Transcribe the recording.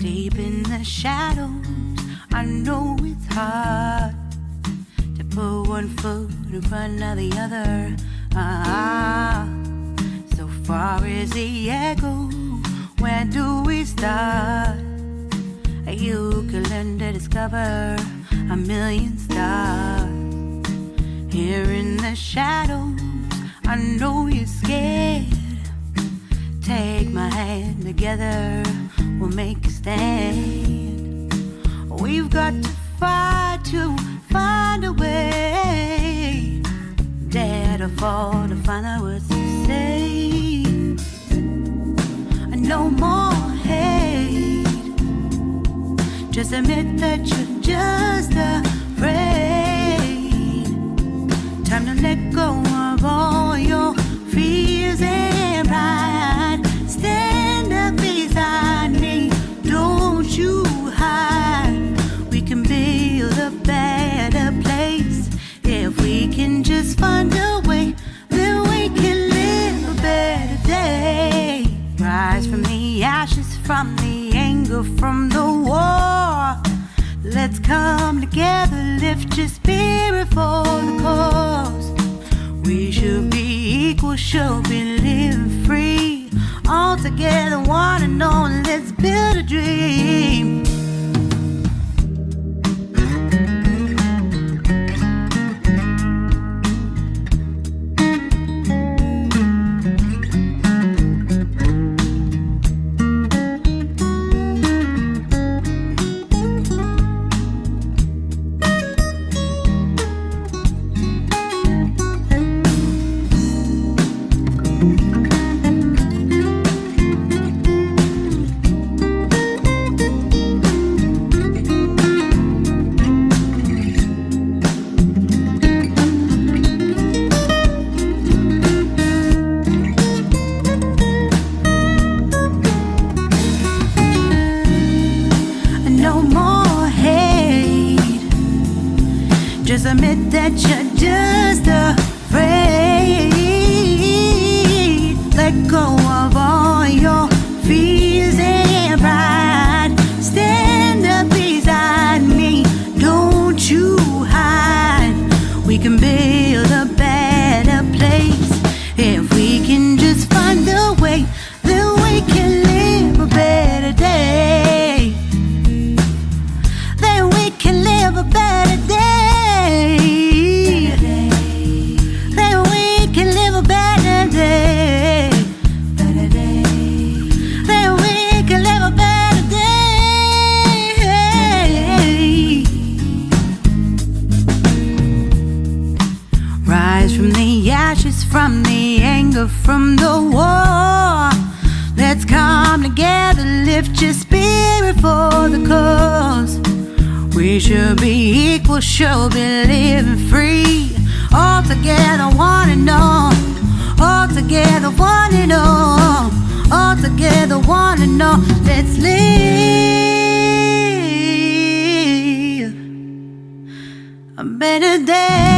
Deep in the shadows, I know it's hard to put one foot in front of the other. So far as the echo, where do we start? You can learn to discover a million stars. Here in the shadows, I know you're scared. Take my hand together, we'll make a stand. We've got to fight to find a way. Dare to fall to find out what to say. No more hate. Just admit that you're just afraid. Time to let go of all your fears and pride. Stand up beside me, don't you hide. We can build a better place. If we can just find a way, then we can live a better day. Rise from the ashes, from the anger, from the war. Let's come together, lift your spirit for the cause. We should be equal, should be living free. All together, one and all, let's build a dream. Just admit that you're just afraid. Let go of all your fears and pride. Stand up beside me, don't you hide. We can build a better place. If we can just find a way, then we can live a better day. Then we can live a better day. Then we can live a better day. Then we can live a better day. Rise from the ashes, from the anger, from the war. Let's come together, lift your spirit for the cause. We should be equal, should be living free. All together, one and all. All together, one and all. All together, one and all. Let's live a better day.